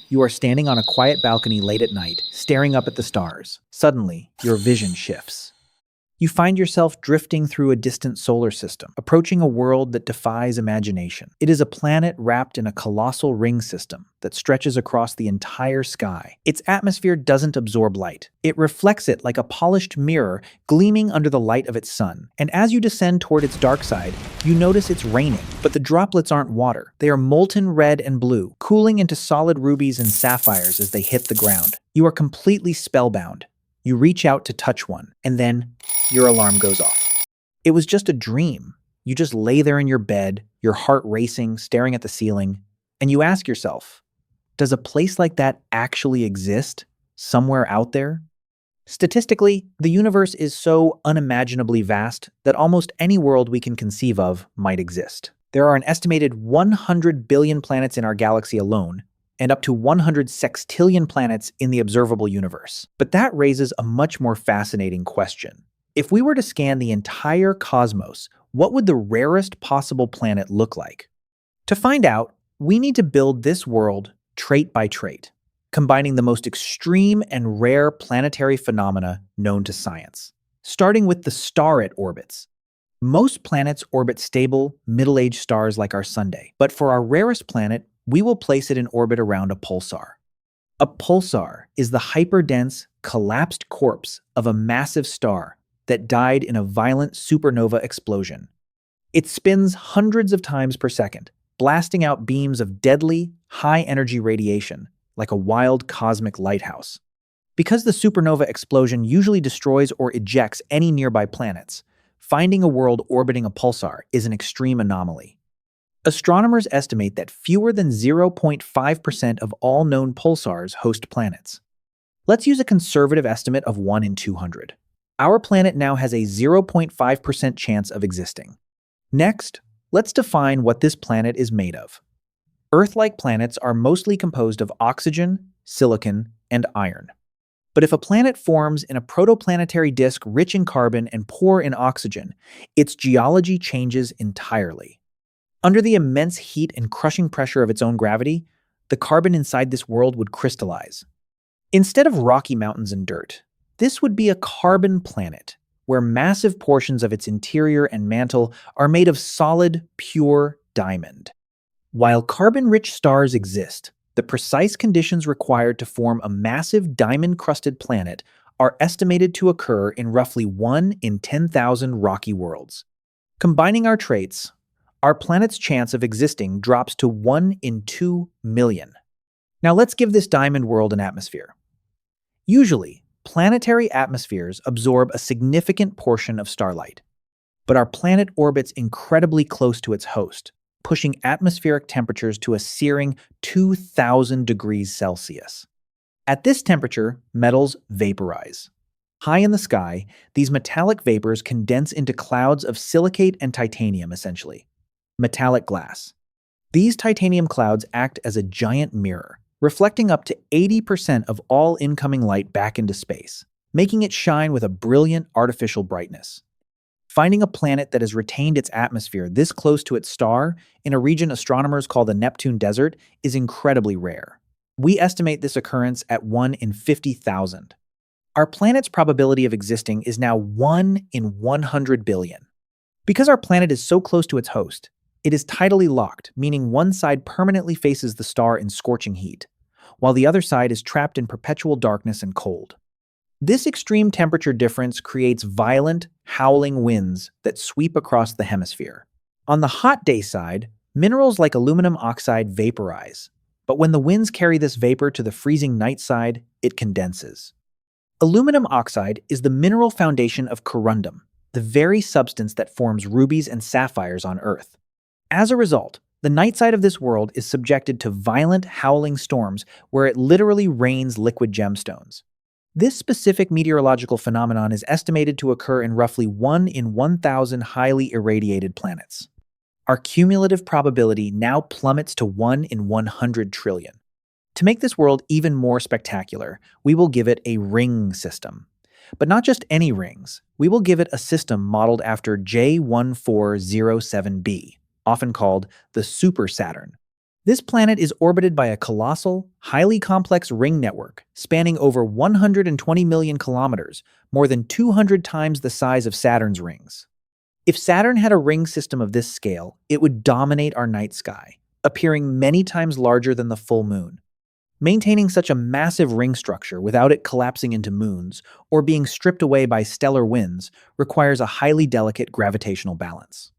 You are standing on a quiet balcony late at night, staring up at the stars. Suddenly, your vision shifts. You find yourself drifting through a distant solar system, approaching a world that defies imagination. It is a planet wrapped in a colossal ring system that stretches across the entire sky. Its atmosphere doesn't absorb light. It reflects it like a polished mirror gleaming under the light of its sun. And as you descend toward its dark side, you notice it's raining. But the droplets aren't water. They are molten red and blue, cooling into solid rubies and sapphires as they hit the ground. You are completely spellbound. You reach out to touch one, and then your alarm goes off. It was just a dream. You just lay there in your bed, your heart racing, staring at the ceiling, and you ask yourself, does a place like that actually exist somewhere out there? Statistically, the universe is so unimaginably vast that almost any world we can conceive of might exist. There are an estimated 100 billion planets in our galaxy alone, and up to 100 sextillion planets in the observable universe. But that raises a much more fascinating question. If we were to scan the entire cosmos, what would the rarest possible planet look like? To find out, we need to build this world trait by trait, combining the most extreme and rare planetary phenomena known to science. Starting with the star it orbits. Most planets orbit stable, middle-aged stars like our Sun, but for our rarest planet, we will place it in orbit around a pulsar. A pulsar is the hyperdense, collapsed corpse of a massive star that died in a violent supernova explosion. It spins hundreds of times per second, blasting out beams of deadly, high-energy radiation like a wild cosmic lighthouse. Because the supernova explosion usually destroys or ejects any nearby planets, finding a world orbiting a pulsar is an extreme anomaly. Astronomers estimate that fewer than 0.5% of all known pulsars host planets. Let's use a conservative estimate of 1 in 200. Our planet now has a 0.5% chance of existing. Next, let's define what this planet is made of. Earth-like planets are mostly composed of oxygen, silicon, and iron. But if a planet forms in a protoplanetary disk rich in carbon and poor in oxygen, its geology changes entirely. Under the immense heat and crushing pressure of its own gravity, the carbon inside this world would crystallize. Instead of rocky mountains and dirt, this would be a carbon planet, where massive portions of its interior and mantle are made of solid, pure diamond. While carbon-rich stars exist, the precise conditions required to form a massive diamond-crusted planet are estimated to occur in roughly 1 in 10,000 rocky worlds. Combining our traits, our planet's chance of existing drops to 1 in 2 million. Now let's give this diamond world an atmosphere. Usually, planetary atmospheres absorb a significant portion of starlight, but our planet orbits incredibly close to its host, pushing atmospheric temperatures to a searing 2,000 degrees Celsius. At this temperature, metals vaporize. High in the sky, these metallic vapors condense into clouds of silicate and titanium, essentially. Metallic glass. These titanium clouds act as a giant mirror, reflecting up to 80% of all incoming light back into space, making it shine with a brilliant artificial brightness. Finding a planet that has retained its atmosphere this close to its star in a region astronomers call the Neptune Desert is incredibly rare. We estimate this occurrence at 1 in 50,000. Our planet's probability of existing is now 1 in 100 billion. Because our planet is so close to its host, it is tidally locked, meaning one side permanently faces the star in scorching heat, while the other side is trapped in perpetual darkness and cold. This extreme temperature difference creates violent, howling winds that sweep across the hemisphere. On the hot day side, minerals like aluminum oxide vaporize, but when the winds carry this vapor to the freezing night side, it condenses. Aluminum oxide is the mineral foundation of corundum, the very substance that forms rubies and sapphires on Earth. As a result, the night side of this world is subjected to violent, howling storms where it literally rains liquid gemstones. This specific meteorological phenomenon is estimated to occur in roughly 1 in 1,000 highly irradiated planets. Our cumulative probability now plummets to 1 in 100 trillion. To make this world even more spectacular, we will give it a ring system. But not just any rings, we will give it a system modeled after J1407b, often called the Super Saturn. This planet is orbited by a colossal, highly complex ring network spanning over 120 million kilometers, more than 200 times the size of Saturn's rings. If Saturn had a ring system of this scale, it would dominate our night sky, appearing many times larger than the full moon. Maintaining such a massive ring structure without it collapsing into moons or being stripped away by stellar winds requires a highly delicate gravitational balance.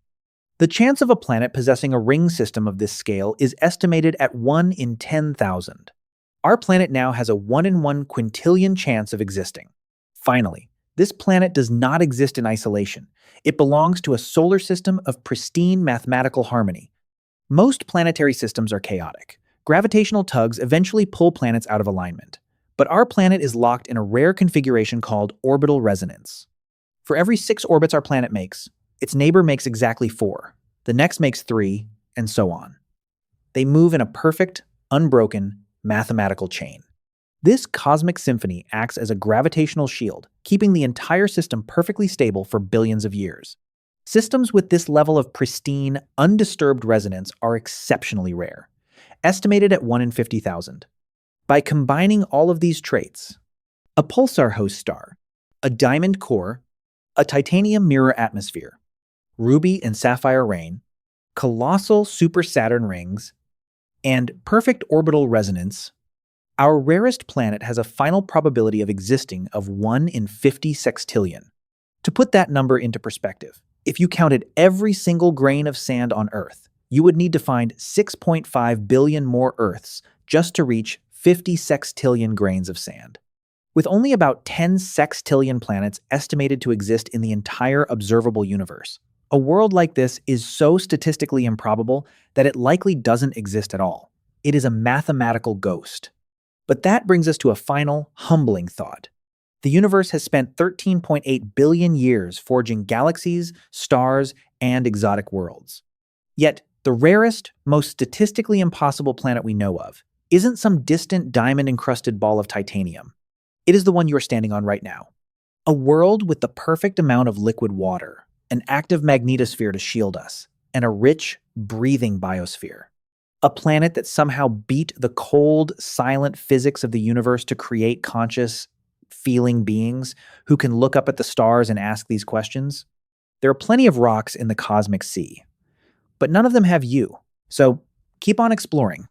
The chance of a planet possessing a ring system of this scale is estimated at 1 in 10,000. Our planet now has a 1 in 1 quintillion chance of existing. Finally, this planet does not exist in isolation. It belongs to a solar system of pristine mathematical harmony. Most planetary systems are chaotic. Gravitational tugs eventually pull planets out of alignment. But our planet is locked in a rare configuration called orbital resonance. For every 6 orbits our planet makes, its neighbor makes exactly 4. The next makes 3, and so on. They move in a perfect, unbroken, mathematical chain. This cosmic symphony acts as a gravitational shield, keeping the entire system perfectly stable for billions of years. Systems with this level of pristine, undisturbed resonance are exceptionally rare, estimated at 1 in 50,000. By combining all of these traits, a pulsar host star, a diamond core, a titanium mirror atmosphere, ruby and sapphire rain, colossal super Saturn rings, and perfect orbital resonance, our rarest planet has a final probability of existing of 1 in 50 sextillion. To put that number into perspective, if you counted every single grain of sand on Earth, you would need to find 6.5 billion more Earths just to reach 50 sextillion grains of sand. With only about 10 sextillion planets estimated to exist in the entire observable universe, a world like this is so statistically improbable that it likely doesn't exist at all. It is a mathematical ghost. But that brings us to a final, humbling thought. The universe has spent 13.8 billion years forging galaxies, stars, and exotic worlds. Yet, the rarest, most statistically impossible planet we know of isn't some distant diamond-encrusted ball of titanium. It is the one you are standing on right now. A world with the perfect amount of liquid water, an active magnetosphere to shield us, and a rich, breathing biosphere. A planet that somehow beat the cold, silent physics of the universe to create conscious, feeling beings who can look up at the stars and ask these questions. There are plenty of rocks in the cosmic sea, but none of them have you. So keep on exploring.